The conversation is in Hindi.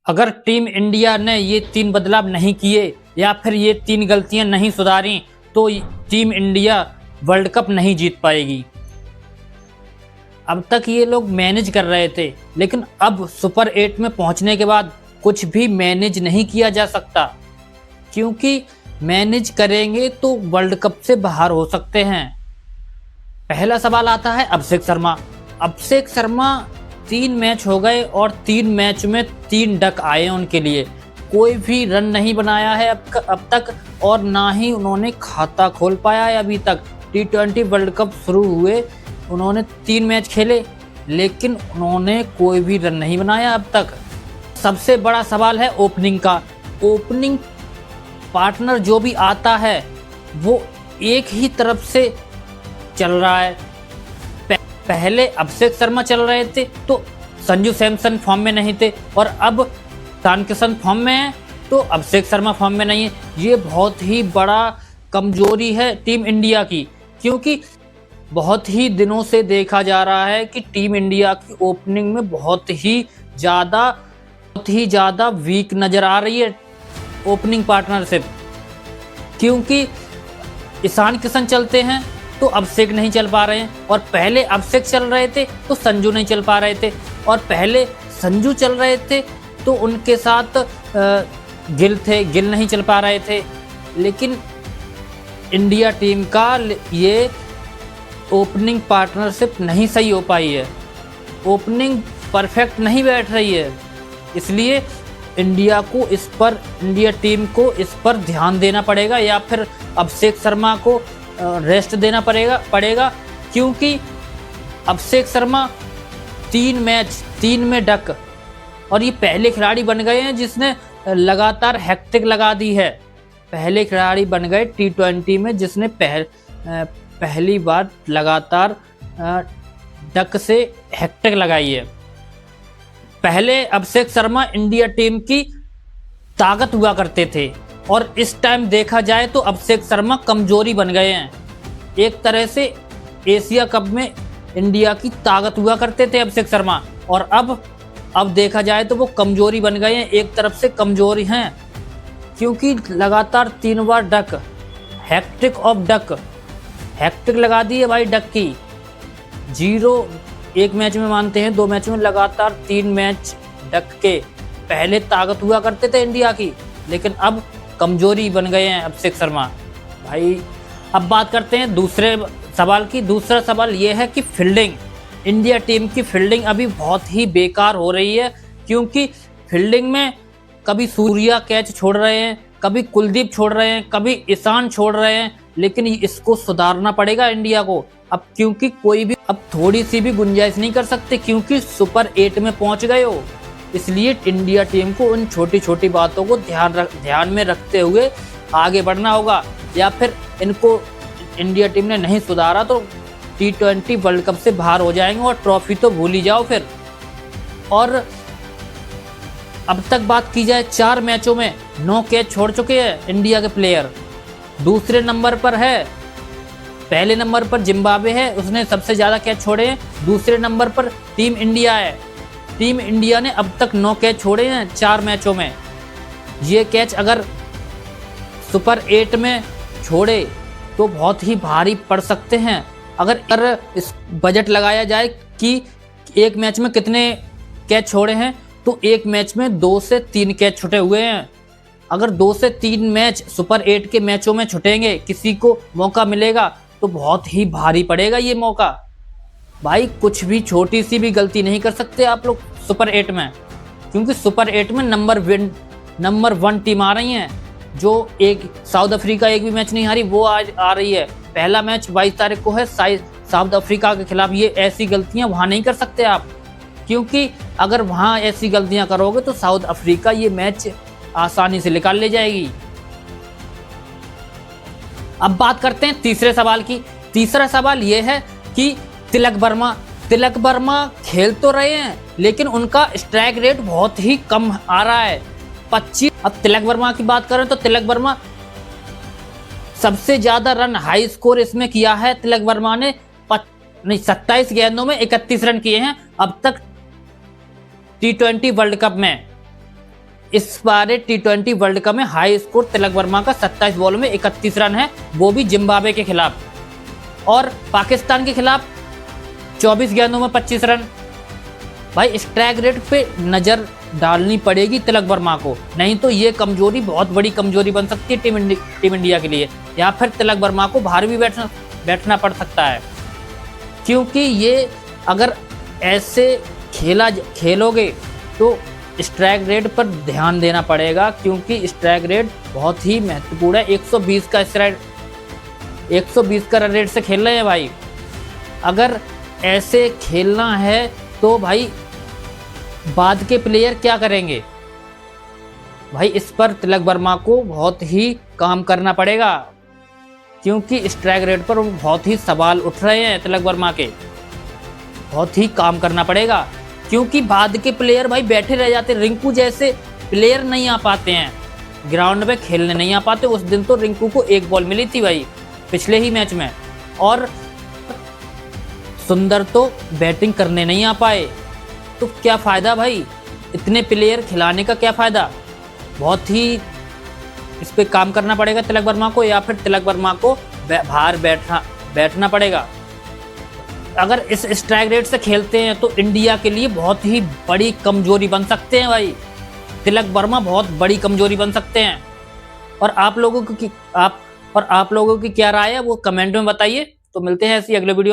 अगर टीम इंडिया ने ये 3 बदलाव नहीं किए या फिर ये 3 गलतियां नहीं सुधारी तो टीम इंडिया वर्ल्ड कप नहीं जीत पाएगी। अब तक ये लोग मैनेज कर रहे थे, लेकिन अब सुपर 8 में पहुंचने के बाद कुछ भी मैनेज नहीं किया जा सकता, क्योंकि मैनेज करेंगे तो वर्ल्ड कप से बाहर हो सकते हैं। पहला सवाल आता है अभिषेक शर्मा। अभिषेक शर्मा 3 मैच हो गए और 3 मैच में 3 डक आए उनके लिए। कोई भी रन नहीं बनाया है अब तक, और ना ही उन्होंने खाता खोल पाया है अभी तक। T20 वर्ल्ड कप शुरू हुए उन्होंने 3 मैच खेले, लेकिन उन्होंने कोई भी रन नहीं बनाया अब तक। सबसे बड़ा सवाल है ओपनिंग का। ओपनिंग पार्टनर जो भी आता है वो एक ही तरफ से चल रहा है। पहले अभिषेक शर्मा चल रहे थे तो संजू सैमसन फॉर्म में नहीं थे, और अब ईशान किशन फॉर्म में है तो अभिषेक शर्मा फॉर्म में नहीं है। ये बहुत ही बड़ा कमजोरी है टीम इंडिया की, क्योंकि बहुत ही दिनों से देखा जा रहा है कि टीम इंडिया की ओपनिंग में बहुत ही ज़्यादा वीक नज़र आ रही है ओपनिंग पार्टनरशिप। क्योंकि ईशान किशन चलते हैं तो अभिषेक नहीं चल पा रहे हैं, और पहले अभिषेक चल रहे थे तो संजू नहीं चल पा रहे थे, और पहले संजू चल रहे थे तो उनके साथ गिल नहीं चल पा रहे थे। लेकिन इंडिया टीम का ये ओपनिंग पार्टनरशिप नहीं सही हो पाई है, ओपनिंग परफेक्ट नहीं बैठ रही है। इसलिए इंडिया टीम को इस पर ध्यान देना पड़ेगा, या फिर अभिषेक शर्मा को रेस्ट देना पड़ेगा, क्योंकि अभिषेक शर्मा 3 में डक, और ये पहले खिलाड़ी बन गए हैं जिसने लगातार हैट्रिक लगा दी है। पहले खिलाड़ी बन गए T20 में जिसने पहली बार लगातार डक से हैट्रिक लगाई है। पहले अभिषेक शर्मा इंडिया टीम की ताकत हुआ करते थे, और इस टाइम देखा जाए तो अभिषेक शर्मा कमजोरी बन गए हैं। एक तरह से एशिया कप में इंडिया की ताकत हुआ करते थे अभिषेक शर्मा, और अब देखा जाए तो वो कमजोरी बन गए हैं। एक तरफ से कमजोरी हैं, क्योंकि लगातार 3 बार duck, hat-trick of duck, hat-trick लगा दी है भाई डक की। 0 एक मैच में मानते हैं, 2 मैच में, लगातार 3 मैच डक के। पहले ताकत हुआ करते थे इंडिया की, लेकिन अब कमजोरी बन गए हैं अभिषेक शर्मा भाई। अब बात करते हैं दूसरे सवाल की। दूसरा सवाल ये है कि फील्डिंग, इंडिया टीम की फील्डिंग अभी बहुत ही बेकार हो रही है, क्योंकि फील्डिंग में कभी सूर्या कैच छोड़ रहे हैं, कभी कुलदीप छोड़ रहे हैं, कभी ईशान छोड़ रहे हैं। लेकिन इसको सुधारना पड़ेगा इंडिया को अब, क्योंकि कोई भी अब थोड़ी सी भी गुंजाइश नहीं कर सकते, क्योंकि सुपर 8 में पहुंच गए हो। इसलिए इंडिया टीम को उन छोटी छोटी बातों को ध्यान में रखते हुए आगे बढ़ना होगा, या फिर इनको इंडिया टीम ने नहीं सुधारा तो T20 वर्ल्ड कप से बाहर हो जाएंगे, और ट्रॉफी तो भूल ही जाओ फिर। और अब तक बात की जाए 4 मैचों में 9 कैच छोड़ चुके हैं इंडिया के प्लेयर। दूसरे नंबर पर है, पहले नंबर पर जिम्बाब्वे है, उसने सबसे ज़्यादा कैच छोड़े हैं। दूसरे नंबर पर टीम इंडिया है, टीम इंडिया ने अब तक 9 कैच छोड़े हैं 4 मैचों में। ये कैच अगर सुपर 8 में छोड़े तो बहुत ही भारी पड़ सकते हैं। अगर इस बजट लगाया जाए कि एक मैच में कितने कैच छोड़े हैं, तो एक मैच में 2 से 3 कैच छुटे हुए हैं। अगर 2 से 3 मैच सुपर 8 के मैचों में छुटेंगे, किसी को मौका मिलेगा तो बहुत ही भारी पड़ेगा ये मौका भाई। कुछ भी छोटी सी भी गलती नहीं कर सकते आप लोग सुपर 8 में, क्योंकि सुपर 8 में नंबर 1 टीम आ रही हैं, जो एक साउथ अफ्रीका एक भी मैच नहीं हारी, वो आज आ रही है। पहला मैच 22 तारीख को है साउथ अफ्रीका के खिलाफ। ये ऐसी गलतियां वहां नहीं कर सकते आप, क्योंकि अगर वहां ऐसी गलतियां करोगे तो साउथ अफ्रीका ये मैच आसानी से निकाल ले जाएगी। अब बात करते हैं तीसरे सवाल की। तीसरा सवाल यह है कि तिलक वर्मा खेल तो रहे हैं, लेकिन उनका स्ट्राइक रेट बहुत ही कम आ रहा है, 25। अब तिलक वर्मा की बात करें तो तिलक वर्मा सबसे ज्यादा रन, हाई स्कोर इसमें किया है तिलक वर्मा ने। 27 गेंदों में 31 रन किए हैं अब तक T20 वर्ल्ड कप में। इस बार T20 वर्ल्ड कप में हाई स्कोर तिलक वर्मा का 27 बॉल में 31 रन है, वो भी जिम्बाब्वे के खिलाफ। और पाकिस्तान के खिलाफ 24 गेंदों में 25 रन। भाई स्ट्राइक रेट पे नज़र डालनी पड़ेगी तिलक वर्मा को, नहीं तो ये कमजोरी बहुत बड़ी कमजोरी बन सकती है टीम इंडिया के लिए, या फिर तिलक वर्मा को बाहर भी बैठना पड़ सकता है। क्योंकि ये अगर ऐसे खेलोगे तो स्ट्राइक रेट पर ध्यान देना पड़ेगा, क्योंकि स्ट्राइक रेट बहुत ही महत्वपूर्ण है। 120 का रन रेट से खेल रहे हैं भाई। अगर ऐसे खेलना है तो भाई बाद के प्लेयर क्या करेंगे भाई, इस पर तिलक वर्मा को बहुत ही काम करना पड़ेगा, क्योंकि स्ट्राइक रेट पर बहुत ही सवाल उठ रहे हैं तिलक वर्मा के। बहुत ही काम करना पड़ेगा, क्योंकि बाद के प्लेयर भाई बैठे रह जाते। रिंकू जैसे प्लेयर नहीं आ पाते हैं ग्राउंड पे, खेलने नहीं आ पाते। उस दिन तो रिंकू को 1 बॉल मिली थी भाई पिछले ही मैच में, और सुंदर तो बैटिंग करने नहीं आ पाए। तो क्या फ़ायदा भाई, इतने प्लेयर खिलाने का क्या फ़ायदा। बहुत ही इस पे काम करना पड़ेगा तिलक वर्मा को, या फिर तिलक वर्मा को बाहर बैठना पड़ेगा। अगर इस स्ट्राइक रेट से खेलते हैं तो इंडिया के लिए बहुत ही बड़ी कमजोरी बन सकते हैं भाई। तिलक वर्मा बहुत बड़ी कमजोरी बन सकते हैं। और आप लोगों की क्या राय है वो कमेंट में बताइए। तो मिलते हैं ऐसी अगले वीडियो।